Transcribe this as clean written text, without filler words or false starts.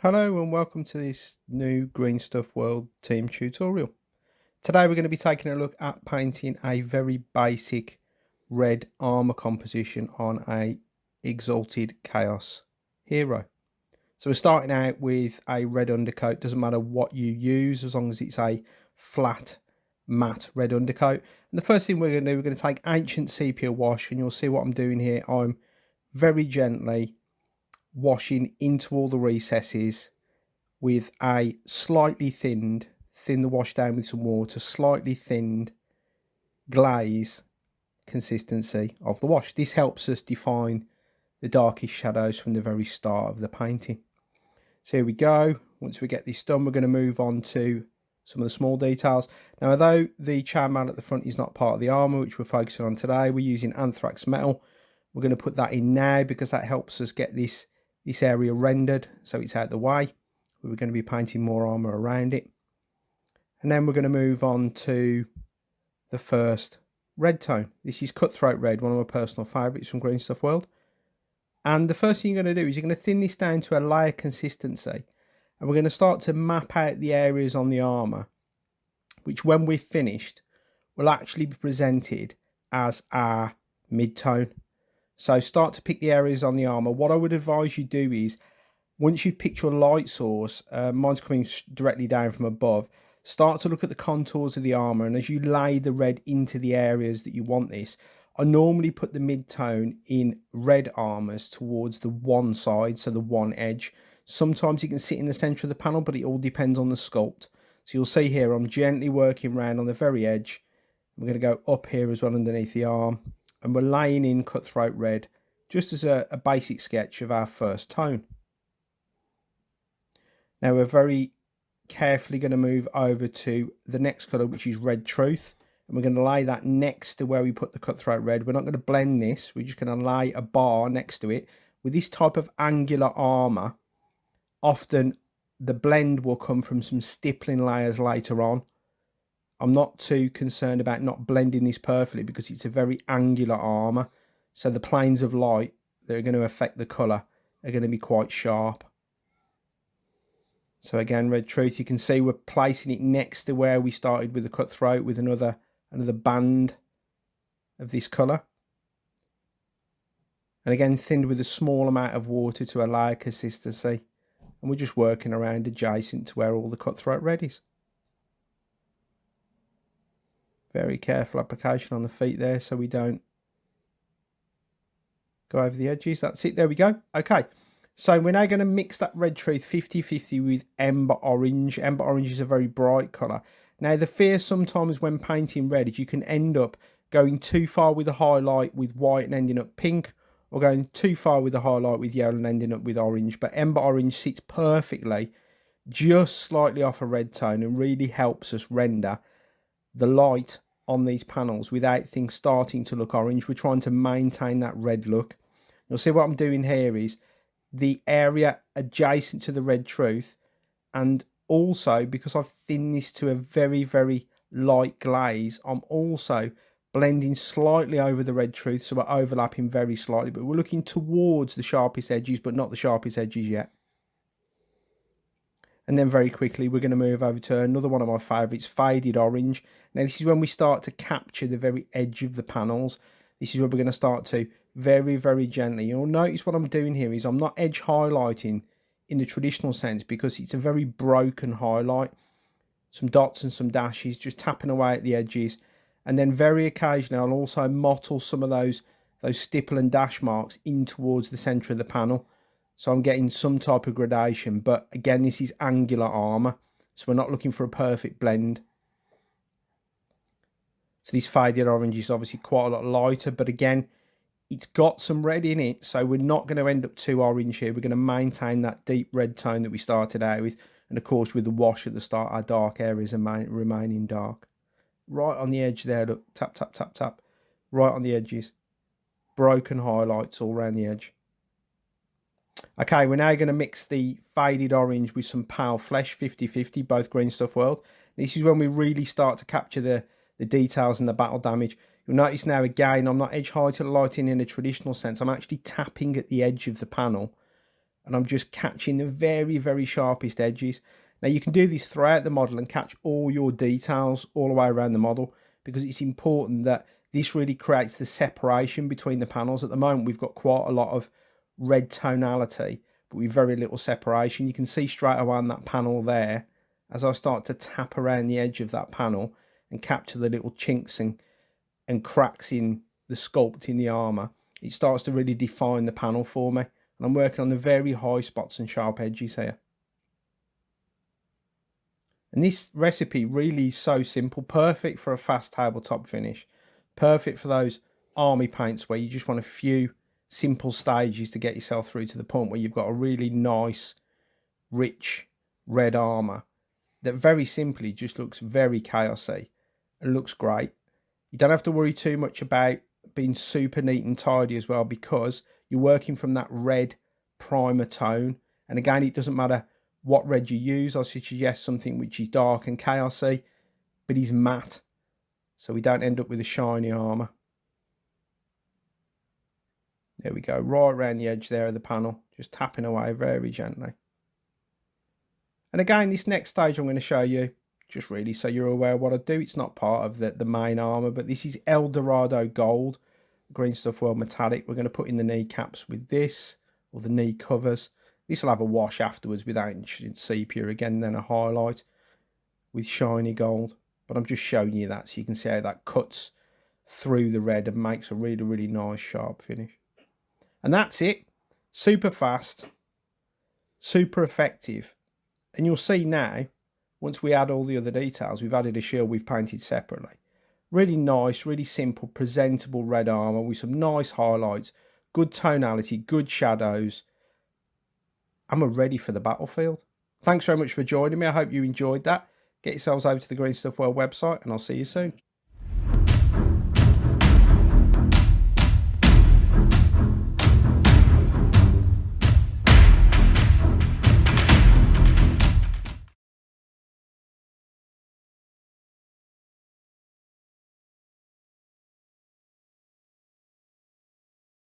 Hello and welcome to this new GreenStuffWorld team tutorial. Today we're going to be taking a look at painting a very basic red armor composition on a Exalted Chaos hero. So we're starting out with a red undercoat. Doesn't matter what you use as long as it's a flat matte red undercoat. And the first thing we're going to do, we're going to take Ancient Sepia wash, and you'll see what I'm doing here. I'm very gently washing into all the recesses with a slightly thin the wash down with some water, slightly thinned glaze consistency of the wash. This helps us define the darkest shadows from the very start of the painting. So here we go. Once we get this done, we're going to move on to some of the small details. Now, although the chainmail at the front is not part of the armour, which we're focusing on today, we're using ANTHRAX metal. We're going to put that in now because that helps us get this area rendered so it's out the way. We're going to be painting more armour around it. And then we're going to move on to the first red tone. This is Cutthroat Red, one of my personal favourites from GreenStuffWorld. And the first thing you're going to do is you're going to thin this down to a layer consistency. And we're going to start to map out the areas on the armour, which when we've finished, will actually be presented as our mid-tone. So start to pick the areas on the armour. What I would advise you do is, once you've picked your light source, mine's coming directly down from above, start to look at the contours of the armour, and as you lay the red into the areas that you want this, I normally put the mid-tone in red armours towards the one side, so the one edge. Sometimes it can sit in the centre of the panel, but it all depends on the sculpt. So you'll see here I'm gently working around on the very edge. We're going to go up here as well underneath the arm, and we're laying in Cutthroat Red just as a basic sketch of our first tone. Now we're very carefully going to move over to the next colour, which is Red Truth, and we're going to lay that next to where we put the Cutthroat Red. We're not going to blend this, we're just going to lay a bar next to it. With this type of angular armour, often the blend will come from some stippling layers later on. I'm not too concerned about not blending this perfectly because it's a very angular armour, so the planes of light that are going to affect the colour are going to be quite sharp. So again, Red Truth, you can see we're placing it next to where we started with the Cutthroat, with another band of this colour. And again, thinned with a small amount of water to allow consistency. And we're just working around adjacent to where all the Cutthroat Red is. Very careful application on the feet there so we don't go over the edges. That's it, there we go. Okay. So we're now going to mix that Red Truth 50-50 with Ember Orange. Ember Orange is a very bright colour. Now the fear sometimes when painting red is you can end up going too far with a highlight with white and ending up pink, or going too far with a highlight with yellow and ending up with orange. But Ember Orange sits perfectly just slightly off a red tone and really helps us render the light on these panels without things starting to look orange. We're trying to maintain that red look. You'll see what I'm doing here is the area adjacent to the Red Truth, and also because I've thinned this to a very, very light glaze, I'm also blending slightly over the Red Truth, so we're overlapping very slightly, but we're looking towards the sharpest edges, but not the sharpest edges yet. And then very quickly, we're going to move over to another one of my favourites, Faded Orange. Now, this is when we start to capture the very edge of the panels. This is where we're going to start to very, very gently. You'll notice what I'm doing here is I'm not edge highlighting in the traditional sense because it's a very broken highlight. Some dots and some dashes, just tapping away at the edges. And then very occasionally, I'll also mottle some of those stipple and dash marks in towards the centre of the panel. So I'm getting some type of gradation, but again, this is angular armour, so we're not looking for a perfect blend. So this Faded Orange is obviously quite a lot lighter, but again, it's got some red in it, so we're not going to end up too orange here. We're going to maintain that deep red tone that we started out with, and of course with the wash at the start, our dark areas are remaining dark. Right on the edge there, look, tap, tap, tap, tap, right on the edges. Broken highlights all around the edge. Okay, we're now going to mix the Faded Orange with some Pale Flesh 50-50, both GreenStuffWorld. This is when we really start to capture the details and the battle damage. You'll notice now again, I'm not edge highlighting in a traditional sense. I'm actually tapping at the edge of the panel and I'm just catching the very, very sharpest edges. Now you can do this throughout the model and catch all your details all the way around the model, because it's important that this really creates the separation between the panels. At the moment we've got quite a lot of red tonality, but with very little separation. You can see straight away on that panel there, as I start to tap around the edge of that panel and capture the little chinks and cracks in the sculpt in the armour, it starts to really define the panel for me. And I'm working on the very high spots and sharp edges here. And this recipe really is so simple, perfect for a fast tabletop finish, perfect for those army paints where you just want a few simple stages to get yourself through to the point where you've got a really nice, rich red armour that very simply just looks very chaosy and looks great. You don't have to worry too much about being super neat and tidy as well, because you're working from that red primer tone. And again, it doesn't matter what red you use. I suggest something which is dark and chaosy, but is matte, so we don't end up with a shiny armour. There we go, right around the edge there of the panel, just tapping away very gently. And again, this next stage I'm going to show you, just really so you're aware of what I do. It's not part of the main armour, but this is Dorado Gold, GreenStuffWorld Metallic. We're going to put in the kneecaps with this, or the knee covers. This will have a wash afterwards with ancient sepia again, then a highlight with shiny gold. But I'm just showing you that so you can see how that cuts through the red and makes a really, really nice sharp finish. And that's it. Super fast, super effective. And you'll see now, once we add all the other details, we've added a shield we've painted separately. Really nice, really simple, presentable red armour with some nice highlights, good tonality, good shadows. And we're ready for the battlefield. Thanks very much for joining me. I hope you enjoyed that. Get yourselves over to the GreenStuffWorld website, and I'll see you soon.